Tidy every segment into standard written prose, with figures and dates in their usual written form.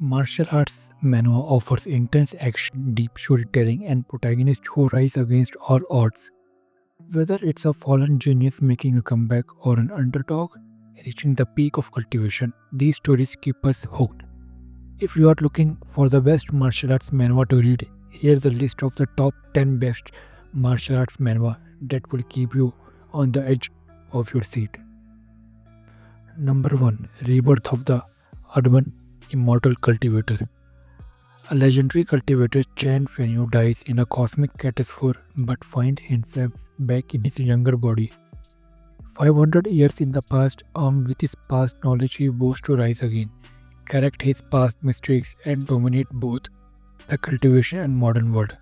Martial arts manhwa offers intense action, deep storytelling, and protagonists who rise against all odds. Whether it's a fallen genius making a comeback or an underdog reaching the peak of cultivation, these stories keep us hooked. If you are looking for the best martial arts manhwa to read, here's a list of the top 10 best martial arts manhwa that will keep you on the edge of your seat. Number 1, Rebirth of the Urban Immortal Cultivator. A legendary cultivator, Chen Fenyu, dies in a cosmic catastrophe but finds himself back in his younger body. 500 years in the past, armed with his past knowledge, he vows to rise again, correct his past mistakes, and dominate both the cultivation and modern world.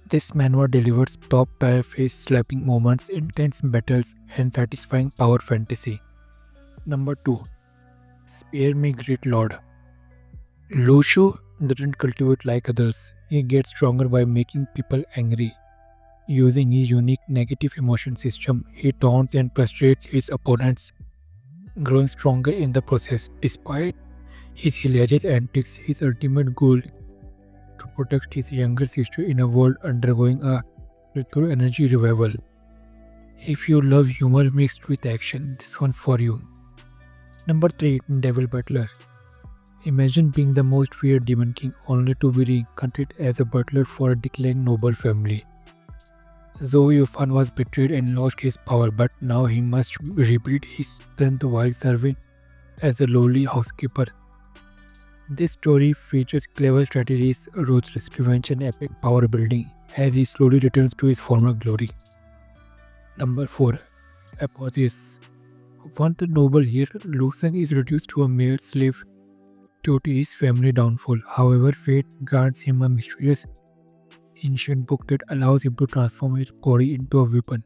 This manhwa delivers top tier face slapping moments, intense battles, and satisfying power fantasy. Number 2, Spare Me Great Lord. Lushu doesn't cultivate like others. He gets stronger by making people angry. Using his unique negative emotion system, he taunts and frustrates his opponents, growing stronger in the process. Despite his hilarious antics, his ultimate goal to protect his younger sister in a world undergoing a retro energy revival. If you love humor mixed with action, this one's for you. Number 3, Devil Butler. Imagine being the most feared Demon King only to be reincarnated as a butler for a declining noble family. Zhou Yufan was betrayed and lost his power, but now he must rebuild his strength while serving as a lowly housekeeper. This story features clever strategies, ruthless revenge, and epic power building as he slowly returns to his former glory. Number 4, Apotheosis. Once the noble hero, Lu Sheng is reduced to a mere slave due to his family downfall. However, fate grants him a mysterious ancient book that allows him to transform his body into a weapon,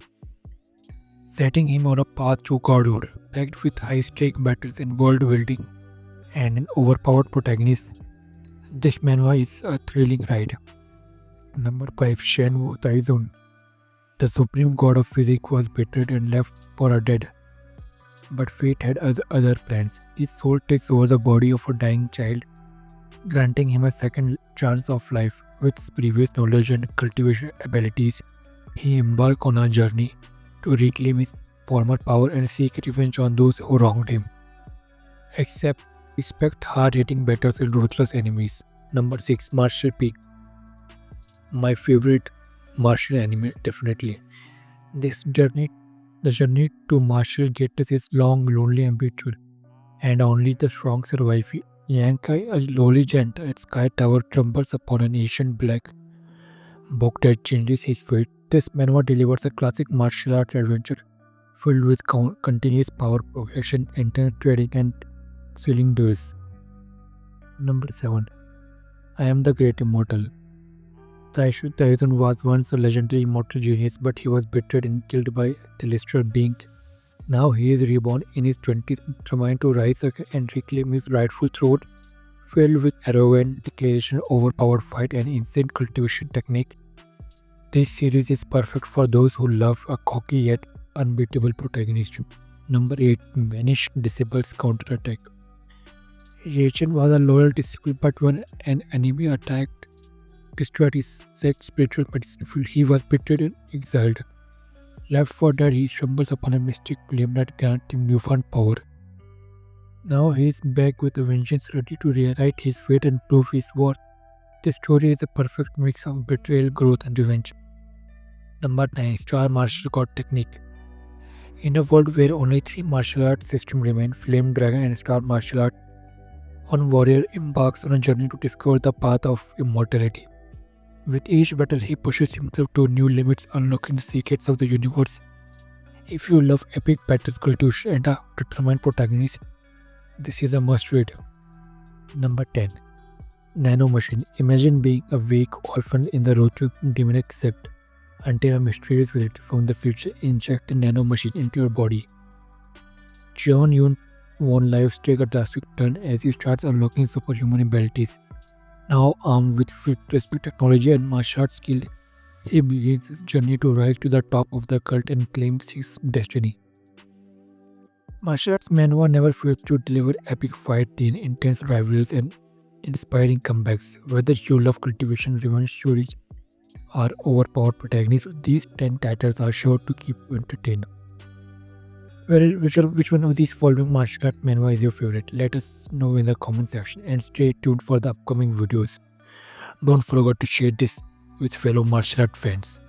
setting him on a path to godhood, packed with high-stake battles and world building, and an overpowered protagonist. This manhwa is a thrilling ride. Number 5, Shenwu Taizun. The supreme god of physics was betrayed and left for dead. But fate had other plans. His soul takes over the body of a dying child, granting him a second chance of life. With his previous knowledge and cultivation abilities, he embarked on a journey to reclaim his former power and seek revenge on those who wronged him. Expect hard-hitting battles and ruthless enemies. Number 6, Martial Peak. My favorite martial anime, definitely. The journey to martial greatness is long, lonely, and beautiful, and only the strong survive. Yankai, a lowly giant at Sky Tower, trembles upon an ancient black book that changes his fate. This manhwa delivers a classic martial arts adventure filled with continuous power progression, intense training, and thrilling duels. Number 7, I Am the Great Immortal. Taishu Taizun was once a legendary immortal genius, but he was betrayed and killed by celestial being. Now he is reborn in his 20s, determined to rise again and reclaim his rightful throne, filled with arrogant declaration, overpowered fight, and insane cultivation technique. This series is perfect for those who love a cocky yet unbeatable protagonist. Number 8, Vanished Disciples Counterattack. Yachen was a loyal disciple, but when an enemy attacked destroyed his set spiritual field, he was betrayed and exiled. Left for dead, he stumbles upon a mystic flame that grants him newfound power. Now he is back with a vengeance, ready to rewrite his fate and prove his worth. This story is a perfect mix of betrayal, growth, and revenge. Number 9, Star Martial God Technique. In a world where only 3 martial arts systems remain, Flame Dragon and Star Martial Art, one warrior embarks on a journey to discover the path of immortality. With each battle, he pushes himself to new limits, unlocking the secrets of the universe. If you love epic battles, cultivation, and a determined protagonist, this is a must-read. Number 10, Nano Machine. Imagine being a weak orphan in the road to demonic sect until a mysterious visitor from the future injects a nano machine into your body. Jeon Yoon Won lives take a drastic turn as he starts unlocking superhuman abilities. Now armed with futuristic technology and martial arts skill, he begins his journey to rise to the top of the cult and claims his destiny. Martial arts manhwa never fails to deliver epic fights, intense rivalries, and inspiring comebacks. Whether you love cultivation, revenge stories, or overpowered protagonists, these 10 titles are sure to keep you entertained. Well, which one of these following martial art manhwa is your favorite? Let us know in the comment section and stay tuned for the upcoming videos. Don't forget to share this with fellow martial art fans.